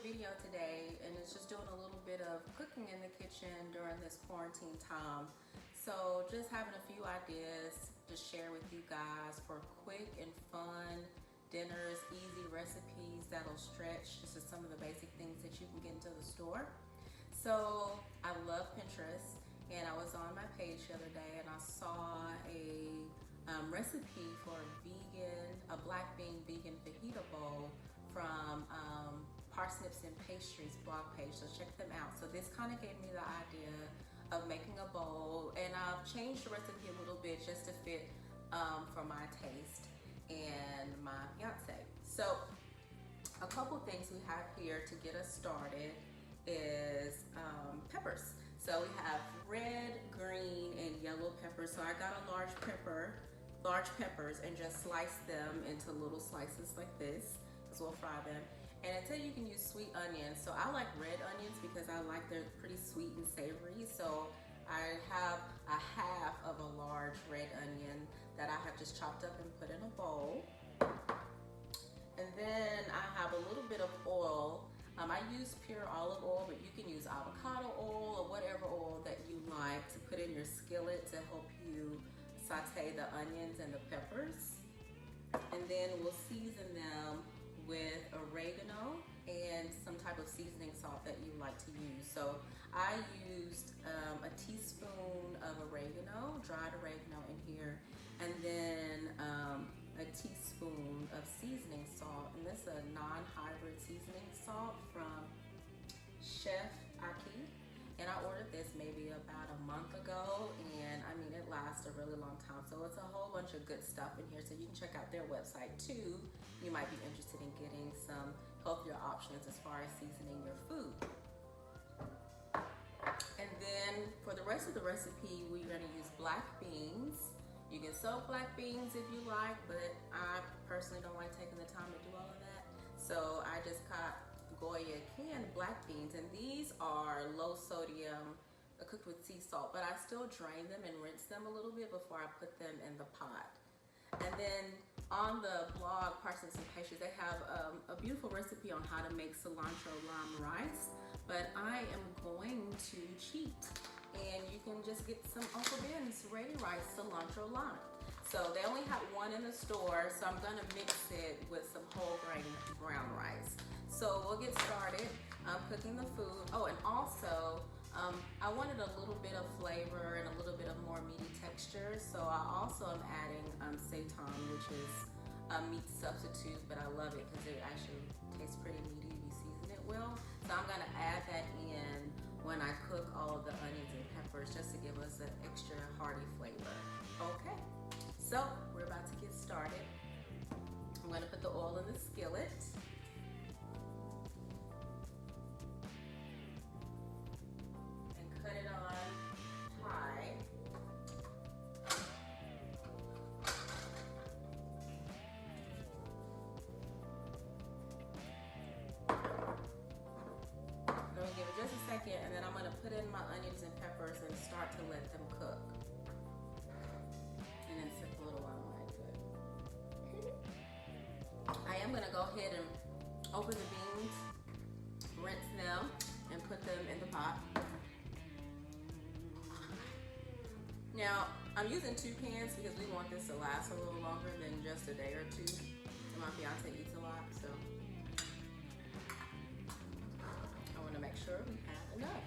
video today, and it's just doing a little bit of cooking in the kitchen during this quarantine time. So just having a few ideas to share with you guys for quick and fun dinners, easy recipes that'll stretch. This is some of the basic things that you can get into the store. So I love Pinterest, and I was on my page the other day and I saw a recipe for a black bean vegan fajita bowl from Parsnips and Pastries blog page, so check them out. So this kind of gave me the idea of making a bowl, and I've changed the recipe a little bit just to fit for my taste and my fiance. So a couple things we have here to get us started is peppers. So we have red, green, and yellow peppers. So I got a large peppers, and just slice them into little slices like this, because we'll fry them. And until you can use sweet onions. So I like red onions because I like they're pretty sweet and savory. So I have a half of a large red onion that I have just chopped up and put in a bowl. And then I have a little bit of oil. I use pure olive oil, but you can use avocado oil or whatever oil that you like to put in your skillet to help you saute the onions and the peppers. And then we'll season them with oregano and some type of seasoning salt that you like to use. So I used a teaspoon of oregano, dried oregano in here, and then a teaspoon of seasoning salt. And this is a non-hybrid seasoning salt from Chef Aki. And I ordered this maybe about a month ago, and I mean, it lasts a really long time. So it's a whole bunch of good stuff in here. So you can check out their website too. You might be interested in getting some healthier options as far as seasoning your food. And then for the rest of the recipe, we're gonna use black beans. You can soak black beans if you like, but I personally don't like taking the time to do all of that. So I just got Goya canned black beans, and these are low sodium, cooked with sea salt, but I still drain them and rinse them a little bit before I put them in the pot. And then on the blog Parsnips and Pastries, they have a beautiful recipe on how to make cilantro lime rice, but I am going to cheat, and you can just get some Uncle Ben's ready rice cilantro lime. So they only have one in the store, so I'm gonna mix it with some whole grain brown rice. So we'll get started cooking the food. Oh, and also I wanted a little bit of flavor and a little bit of more meaty texture. So I also am adding seitan, which is a meat substitute, but I love it because it actually tastes pretty meaty if you season it well. So I'm gonna add that in when I cook all of the onions and peppers, just to give us an extra hearty flavor. Okay, so we're about to get started. I'm gonna put the oil in the skillet. And cut it on high. I'm gonna give it just a second, and then I'm gonna put in my onions and peppers and start to let them cook. And then sip a little while I do it. I am gonna go ahead and open the beans, rinse them, and put them in the pot. Now, I'm using 2 pans because we want this to last a little longer than just a day or two. And my fiance eats a lot, so I want to make sure we have enough.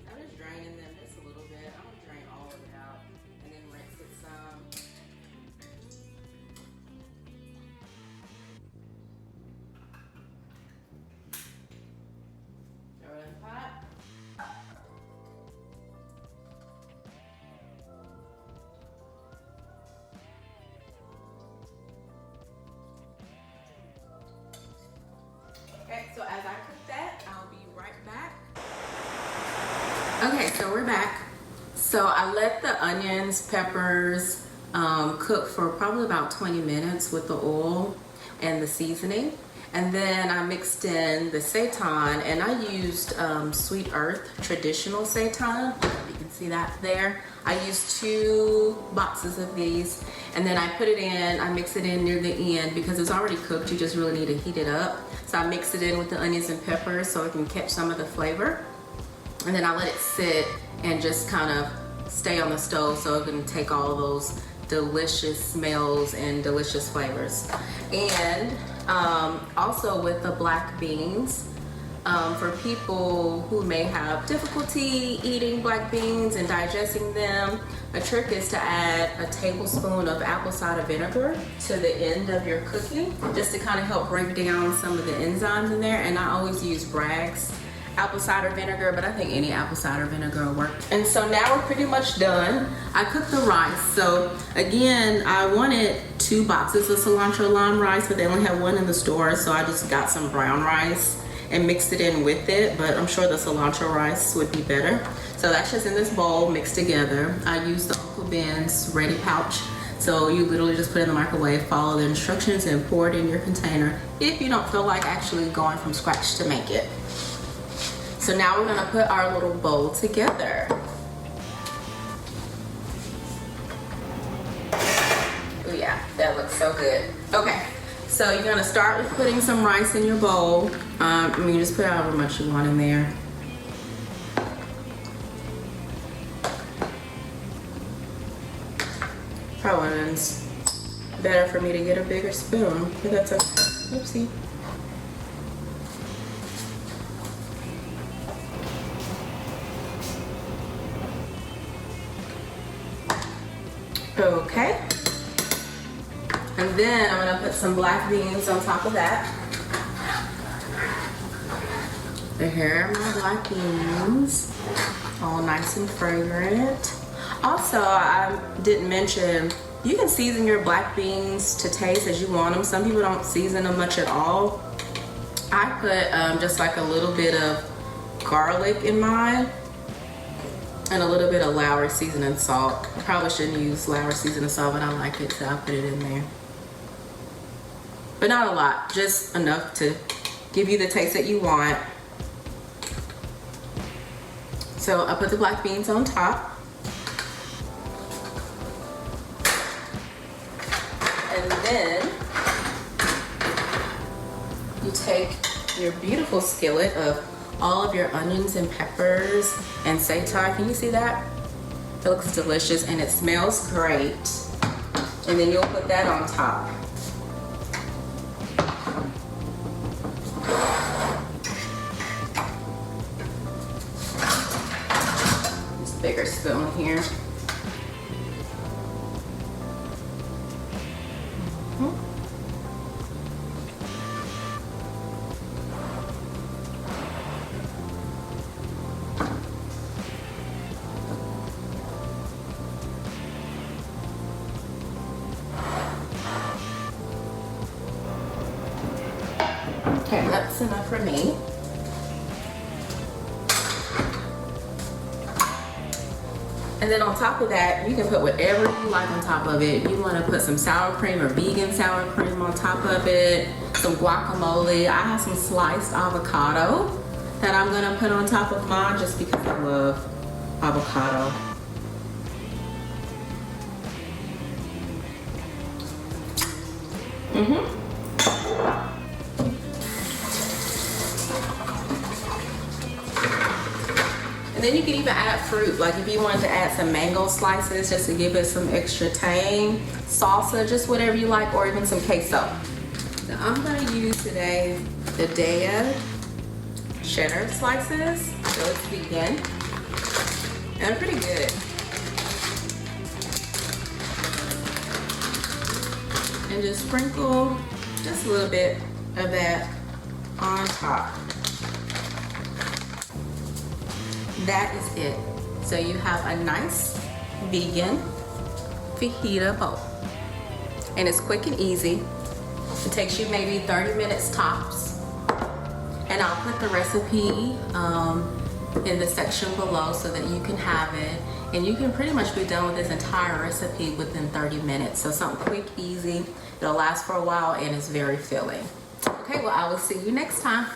I'm just draining them just a little bit. I'm going to drain all of it out and then rinse it some. Throw it in the pot. Okay, so as I cook that, I'll be right back. Okay, so we're back. So I let the onions, peppers cook for probably about 20 minutes with the oil and the seasoning. And then I mixed in the seitan, and I used Sweet Earth traditional seitan. You can See that there? I use 2 boxes of these, and then I put it in, I mix it in near the end because it's already cooked. You just really need to heat it up. So I mix it in with the onions and peppers so it can catch some of the flavor. And then I let it sit and just kind of stay on the stove so it can take all those delicious smells and delicious flavors. And also with the black beans, for people who may have difficulty eating black beans and digesting them, a trick is to add a tablespoon of apple cider vinegar to the end of your cooking, just to kind of help break down some of the enzymes in there. And I always use Bragg's apple cider vinegar, but I think any apple cider vinegar will work. And so now we're pretty much done. I cooked the rice. So again, I wanted 2 boxes of cilantro lime rice, but they only had 1 in the store, so I just got some brown rice and mixed it in with it, but I'm sure the cilantro rice would be better. So that's just in this bowl mixed together. I used the Uncle Ben's Ready pouch. So you literally just put it in the microwave, follow the instructions, and pour it in your container if you don't feel like actually going from scratch to make it. So now we're gonna put our little bowl together. Oh yeah, that looks so good. Okay, so you're gonna start with putting some rice in your bowl. You just put however much you want in there. Probably it's better for me to get a bigger spoon, but that's okay. Oopsie. Okay, and then I'm gonna put some black beans on top of that. Here are my black beans, all nice and fragrant. Also, I didn't mention, you can season your black beans to taste as you want them. Some people don't season them much at all. I put just like a little bit of garlic in mine, and a little bit of Lowry seasoning salt. I probably shouldn't use Lowry seasoning salt, but I like it, so I put it in there. But not a lot, just enough to give you the taste that you want. So I put the black beans on top. And then you take your beautiful skillet of all of your onions and peppers and seitan. Can you see that? It looks delicious and it smells great. And then you'll put that on top. This bigger spoon here. Okay, that's enough for me. And then on top of that, you can put whatever you like on top of it. You want to put some sour cream or vegan sour cream on top of it, some guacamole. I have some sliced avocado that I'm going to put on top of mine just because I love avocado. And then you can even add fruit, like if you wanted to add some mango slices just to give it some extra tang, salsa, just whatever you like, or even some queso. Now I'm going to use today the Daya cheddar slices, so it's vegan, and they're pretty good. And just sprinkle just a little bit of that on top. That is it. So you have a nice vegan fajita bowl. And it's quick and easy. It takes you maybe 30 minutes tops. And I'll put the recipe in the section below so that you can have it. And you can pretty much be done with this entire recipe within 30 minutes. So something quick, easy. It'll last for a while and it's very filling. Okay, well I will see you next time.